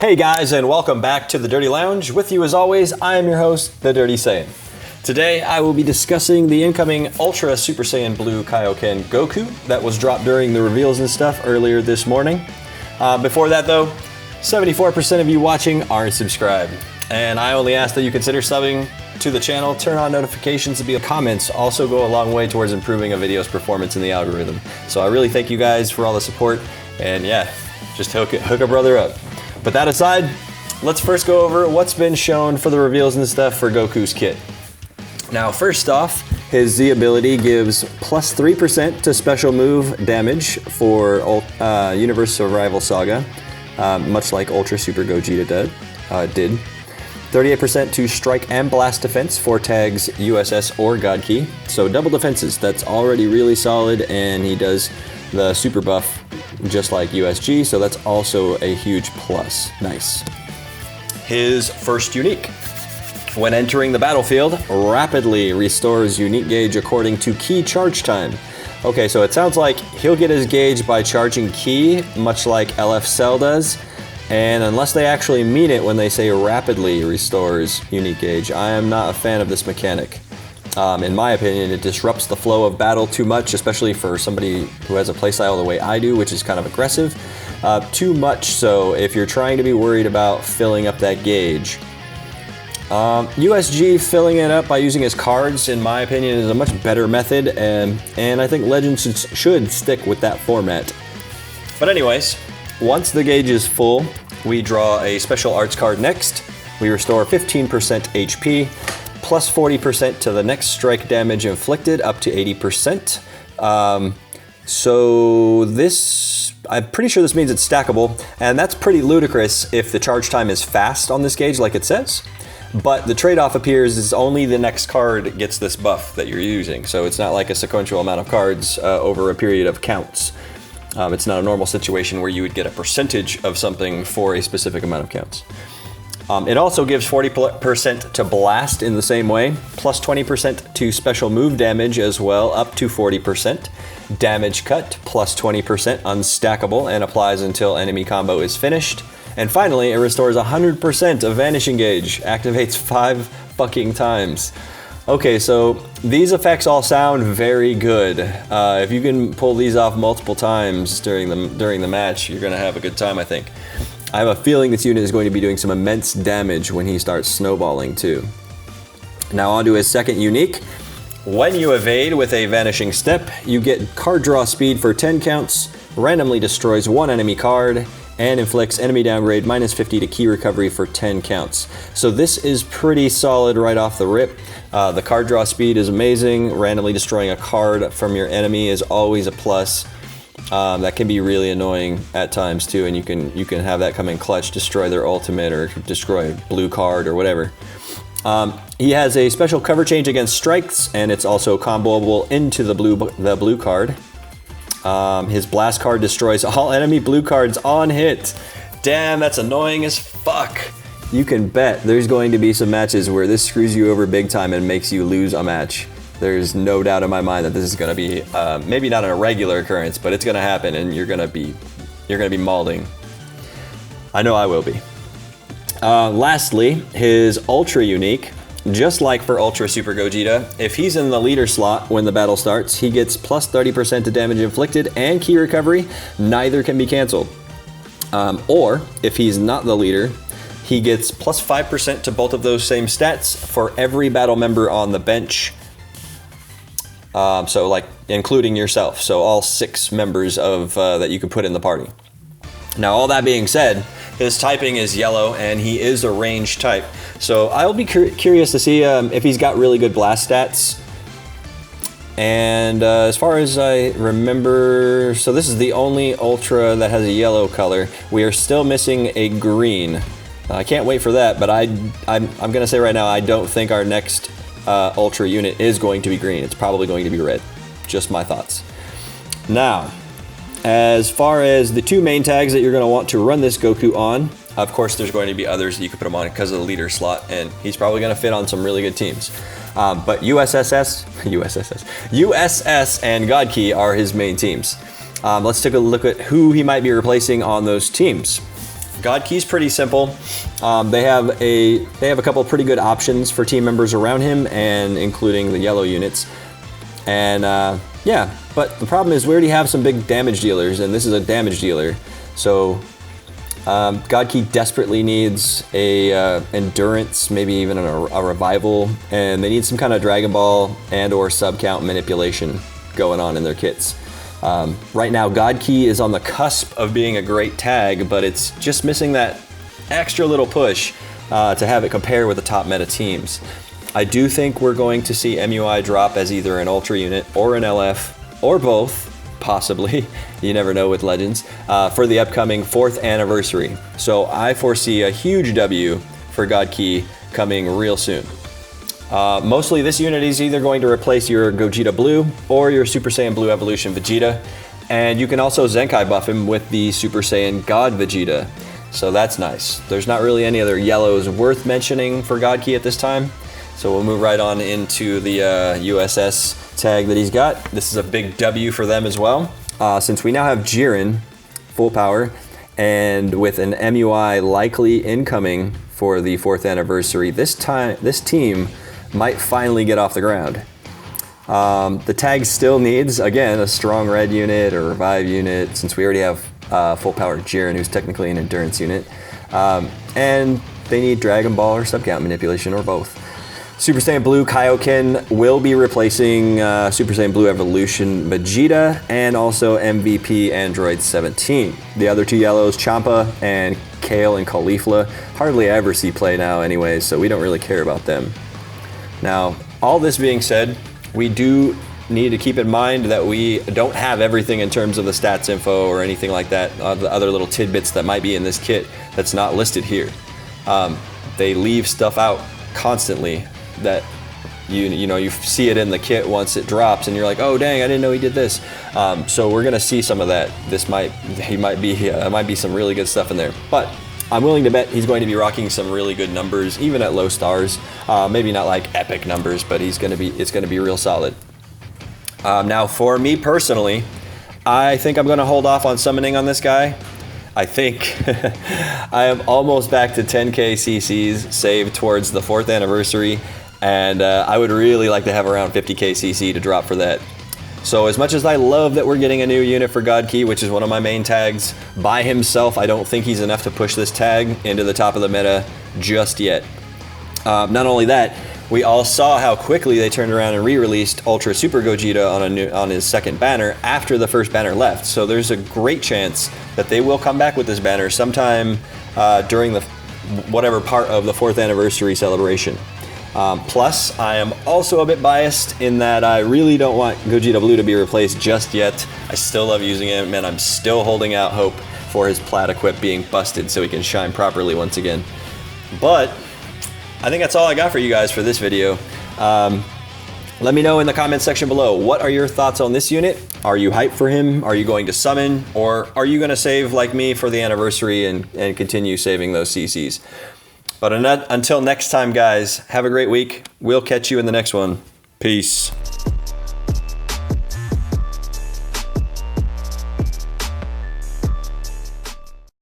Hey guys, and welcome back to the Dirty Lounge. With you as always, I am your host, the Dirty Saiyan. Today I will be discussing the incoming Ultra Super Saiyan Blue Kaioken Goku that was dropped during the reveals and stuff earlier this morning. Before that though, 74% of you watching aren't subscribed. And I only ask that you consider subbing to the channel, turn on notifications, and be comments also go a long way towards improving a video's performance in the algorithm. So I really thank you guys for all the support, and yeah, just hook a brother up. But that aside, let's first go over what's been shown for the reveals and stuff for Goku's kit. Now, first off, his Z ability gives plus 3% to special move damage for Universe Survival Saga, much like Ultra Super Gogeta did. 38% to strike and blast defense for tags USS or GODKI. So double defenses, that's already really solid, and he does the super buff just like USG, so that's also a huge plus. Nice. His first unique. When entering the battlefield, rapidly restores unique gauge according to key charge time. Okay, so it sounds like he'll get his gauge by charging key, much like LF Cell does. And unless they actually mean it when they say rapidly restores unique gauge, I am not a fan of this mechanic. In my opinion, it disrupts the flow of battle too much, especially for somebody who has a playstyle the way I do, which is kind of aggressive. Too much so if you're trying to be worried about filling up that gauge. USG filling it up by using his cards, in my opinion, is a much better method, and I think Legends should stick with that format. But anyways, once the gauge is full, we draw a special arts card next. We restore 15% HP, plus 40% to the next strike damage inflicted, up to 80%. So this, I'm pretty sure this means it's stackable, and that's pretty ludicrous if the charge time is fast on this gauge like it says. But the trade-off appears is only the next card gets this buff that you're using. So it's not like a sequential amount of cards over a period of counts. It's not a normal situation where you would get a percentage of something for a specific amount of counts. It also gives 40% to blast in the same way, plus 20% to special move damage as well, up to 40%. Damage cut, plus 20% unstackable, and applies until enemy combo is finished. And finally, it restores 100% of Vanishing Gauge, activates 5 fucking times. Okay, so these effects all sound very good. If you can pull these off multiple times during the match, you're gonna have a good time, I think. I have a feeling this unit is going to be doing some immense damage when he starts snowballing too. Now on to his second unique. When you evade with a Vanishing Step, you get card draw speed for 10 counts, randomly destroys 1 enemy card, and inflicts enemy downgrade minus 50 to key recovery for 10 counts. So this is pretty solid right off the rip. The card draw speed is amazing. Randomly destroying a card from your enemy is always a plus. That can be really annoying at times too, and you can have that come in clutch, destroy their ultimate or destroy a blue card or whatever. He has a special cover change against strikes, and it's also comboable into the blue card. His blast card destroys all enemy blue cards on hit. Damn, that's annoying as fuck. You can bet there's going to be some matches where this screws you over big time and makes you lose a match. There's no doubt in my mind that this is going to be maybe not a regular occurrence, but it's going to happen, and you're going to be mauling. I know I will be. Lastly, his Ultra unique. Just like for Ultra Super Gogeta, if he's in the leader slot when the battle starts, he gets plus 30% to damage inflicted and key recovery. Neither can be canceled. Or if he's not the leader, he gets plus 5% to both of those same stats for every battle member on the bench. So like including yourself, so all 6 members of that you can put in the party. Now all that being said, his typing is yellow and he is a range type. So I'll be curious to see if he's got really good blast stats. And as far as I remember, so this is the only Ultra that has a yellow color. We are still missing a green. I can't wait for that, but I'm gonna say right now, I don't think our next Ultra unit is going to be green. It's probably going to be red. Just my thoughts. Now, as far as the 2 main tags that you're going to want to run this Goku on, of course there's going to be others that you can put him on because of the leader slot, and he's probably going to fit on some really good teams. But USS and GODKI are his main teams. Let's take a look at who he might be replacing on those teams. GODKI's pretty simple. They have a couple of pretty good options for team members around him, and including the yellow units. And yeah, but the problem is we already have some big damage dealers, and this is a damage dealer. So GODKI desperately needs a endurance, maybe even a revival, and they need some kind of Dragon Ball and or sub count manipulation going on in their kits. Right now, GODKI is on the cusp of being a great tag, but it's just missing that extra little push to have it compare with the top meta teams. I do think we're going to see MUI drop as either an Ultra unit or an LF, or both, possibly. You never know with Legends, for the upcoming 4th anniversary. So I foresee a huge W for GODKI coming real soon. Mostly this unit is either going to replace your Gogeta Blue or your Super Saiyan Blue Evolution Vegeta, and you can also Zenkai buff him with the Super Saiyan God Vegeta, so that's nice. There's not really any other yellows worth mentioning for GODKI at this time, so we'll move right on into the USS tag that he's got. This is a big W for them as well, since we now have Jiren full power, and with an MUI likely incoming for the 4th anniversary, this team might finally get off the ground. The tag still needs, again, a strong red unit or revive unit, since we already have full power Jiren, who's technically an endurance unit. And they need Dragon Ball or sub count manipulation, or both. Super Saiyan Blue Kaioken will be replacing Super Saiyan Blue Evolution Vegeta, and also MVP Android 17. The other two yellows, Champa and Kale and Caulifla, hardly ever see play now anyways, so we don't really care about them. Now, all this being said, we do need to keep in mind that we don't have everything in terms of the stats info or anything like that, the other little tidbits that might be in this kit that's not listed here. They leave stuff out constantly that you see it in the kit once it drops, and you're like, oh dang, I didn't know he did this. So we're gonna see some of that. Might be some really good stuff in there, but I'm willing to bet he's going to be rocking some really good numbers, even at low stars. Maybe not like epic numbers, but it's gonna be real solid. Now, for me personally, I think I'm gonna hold off on summoning on this guy. I think I am almost back to 10k CCs saved towards the 4th anniversary, and I would really like to have around 50k CC to drop for that. So as much as I love that we're getting a new unit for GODKI, which is one of my main tags, by himself I don't think he's enough to push this tag into the top of the meta just yet. Not only that, we all saw how quickly they turned around and re-released Ultra Super Gogeta on his second banner after the first banner left. So there's a great chance that they will come back with this banner sometime during the whatever part of the 4th anniversary celebration. Plus, I am also a bit biased in that I really don't want Gogeta Blue to be replaced just yet. I still love using him, and I'm still holding out hope for his plat equip being busted so he can shine properly once again. But I think that's all I got for you guys for this video. Let me know in the comments section below, what are your thoughts on this unit? Are you hyped for him? Are you going to summon? Or are you going to save like me for the anniversary and continue saving those CCs? But until next time, guys, have a great week. We'll catch you in the next one. Peace.